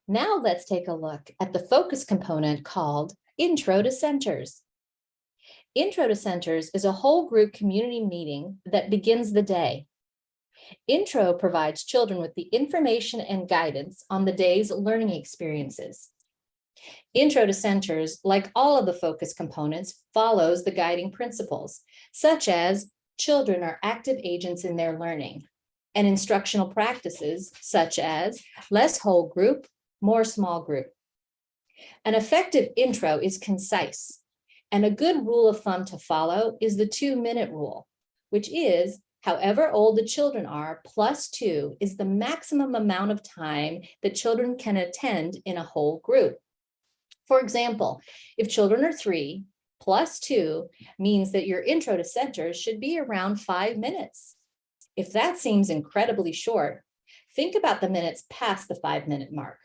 Now let's take a look at the focus component called Intro to Centers. Intro to Centers is a whole group community meeting that begins the day. Intro provides children with the information and guidance on the day's learning experiences. Intro to Centers, like all of the focus components, follows the guiding principles, such as children are active agents in their learning, and instructional practices such as less whole group, more small group. An effective intro is concise, and a good rule of thumb to follow is the 2-minute rule, which is however old the children are, plus 2 is the maximum amount of time that children can attend in a whole group. For example, if children are 3, plus 2 means that your intro to centers should be around 5 minutes. If that seems incredibly short, think about the minutes past the 5-minute mark,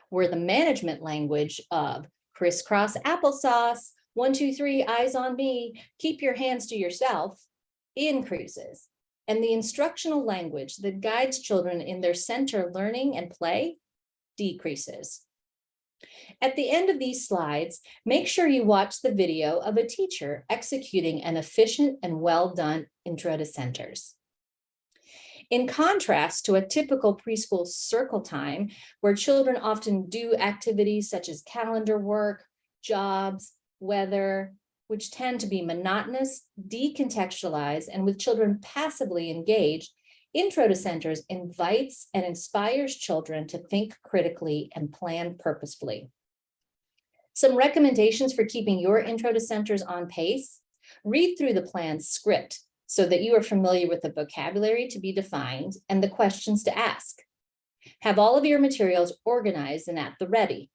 where the management language of crisscross applesauce, 1, 2, 3, eyes on me, keep your hands to yourself increases, and the instructional language that guides children in their center learning and play decreases. At the end of these slides, make sure you watch the video of a teacher executing an efficient and well-done intro to centers. In contrast to a typical preschool circle time, where children often do activities such as calendar work, jobs, weather, which tend to be monotonous, decontextualized, and with children passively engaged, Intro to Centers invites and inspires children to think critically and plan purposefully. Some recommendations for keeping your Intro to Centers on pace: read through the plan's script so that you are familiar with the vocabulary to be defined and the questions to ask. Have all of your materials organized and at the ready.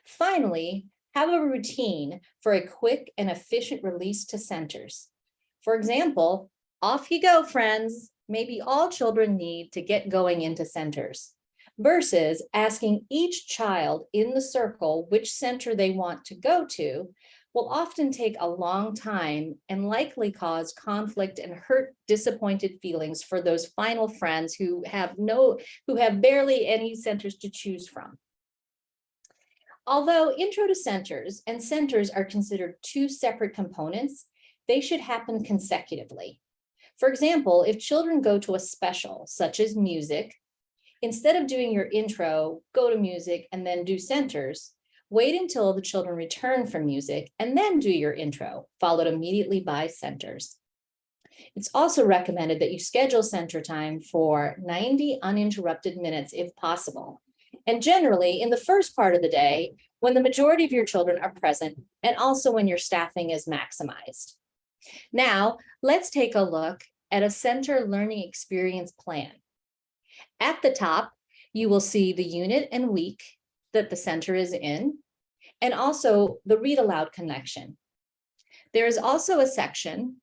Finally, have a routine for a quick and efficient release to centers. For example, off you go, friends. Maybe all children need to get going into centers, versus asking each child in the circle which center they want to go to will often take a long time and likely cause conflict and hurt disappointed feelings for those final friends who have barely any centers to choose from. Although Intro to Centers and centers are considered 2 separate components, they should happen consecutively. For example, if children go to a special, such as music, instead of doing your intro, go to music and then do centers, wait until the children return from music and then do your intro, followed immediately by centers. It's also recommended that you schedule center time for 90 uninterrupted minutes if possible, and generally in the first part of the day when the majority of your children are present and also when your staffing is maximized. Now, let's take a look at a center learning experience plan. At the top, you will see the unit and week that the center is in, and also the read aloud connection. There is also a section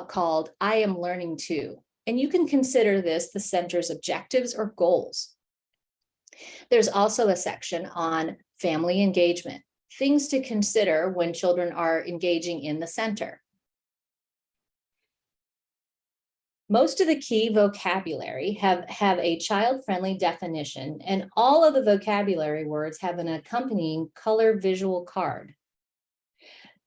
called I Am Learning Too, and you can consider this the center's objectives or goals. There's also a section on family engagement, things to consider when children are engaging in the center. Most of the key vocabulary have a child-friendly definition, and all of the vocabulary words have an accompanying color visual card.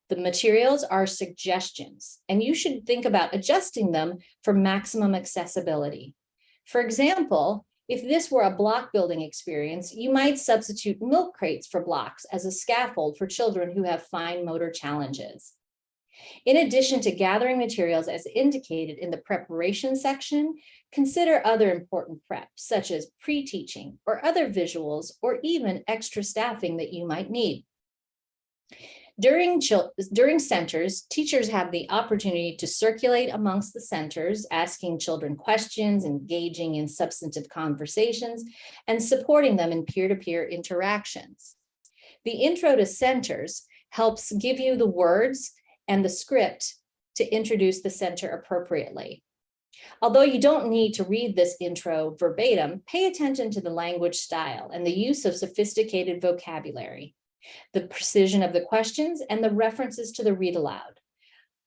The materials are suggestions, and you should think about adjusting them for maximum accessibility. For example, if this were a block building experience, you might substitute milk crates for blocks as a scaffold for children who have fine motor challenges. In addition to gathering materials as indicated in the preparation section, consider other important prep, such as pre-teaching or other visuals, or even extra staffing that you might need. During centers, teachers have the opportunity to circulate amongst the centers, asking children questions, engaging in substantive conversations, and supporting them in peer-to-peer interactions. The Intro to Centers helps give you the words and the script to introduce the center appropriately. Although you don't need to read this intro verbatim, pay attention to the language style and the use of sophisticated vocabulary, the precision of the questions, and the references to the read aloud.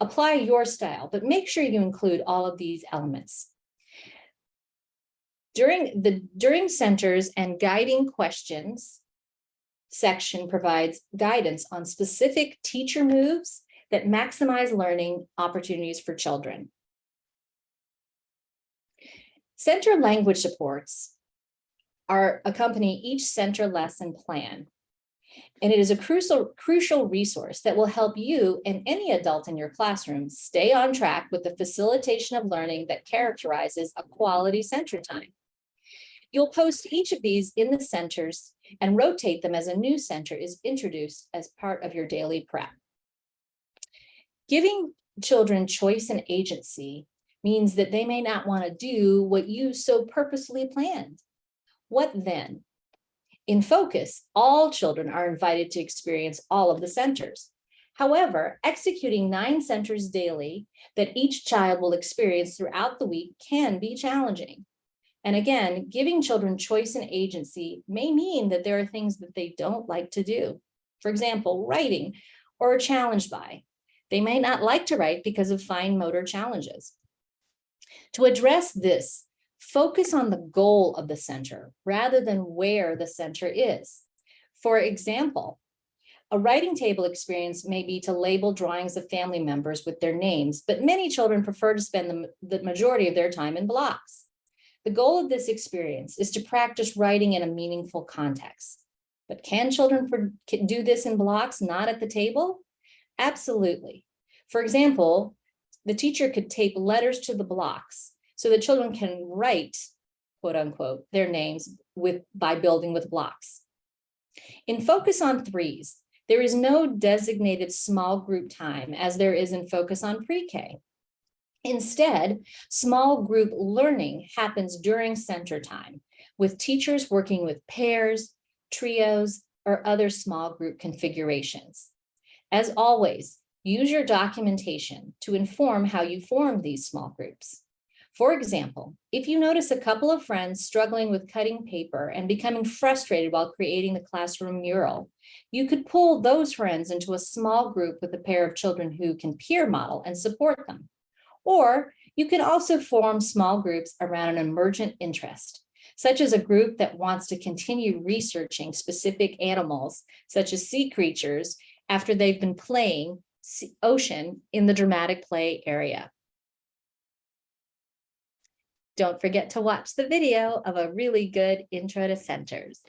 Apply your style, but make sure you include all of these elements. During centers and guiding questions section provides guidance on specific teacher moves that maximize learning opportunities for children. Center language supports accompany each center lesson plan. And it is a crucial resource that will help you and any adult in your classroom stay on track with the facilitation of learning that characterizes a quality center time. You'll post each of these in the centers and rotate them as a new center is introduced as part of your daily prep. Giving children choice and agency means that they may not want to do what you so purposely planned. What then? In Focus, all children are invited to experience all of the centers. However, executing 9 centers daily that each child will experience throughout the week can be challenging. And again, giving children choice and agency may mean that there are things that they don't like to do. For example, writing or are challenged by. They may not like to write because of fine motor challenges. To address this, focus on the goal of the center rather than where the center is. For example, a writing table experience may be to label drawings of family members with their names, but many children prefer to spend the majority of their time in blocks. The goal of this experience is to practice writing in a meaningful context. But can children do this in blocks, not at the table? Absolutely. For example, the teacher could tape letters to the blocks so that children can write, quote unquote, their names by building with blocks. In Focus on 3s, there is no designated small group time as there is in Focus on Pre-K. Instead, small group learning happens during center time, with teachers working with pairs, trios, or other small group configurations. As always, use your documentation to inform how you form these small groups. For example, if you notice a couple of friends struggling with cutting paper and becoming frustrated while creating the classroom mural, you could pull those friends into a small group with a pair of children who can peer model and support them. Or you can also form small groups around an emergent interest, such as a group that wants to continue researching specific animals, such as sea creatures, after they've been playing ocean in the dramatic play area. Don't forget to watch the video of a really good intro to centers.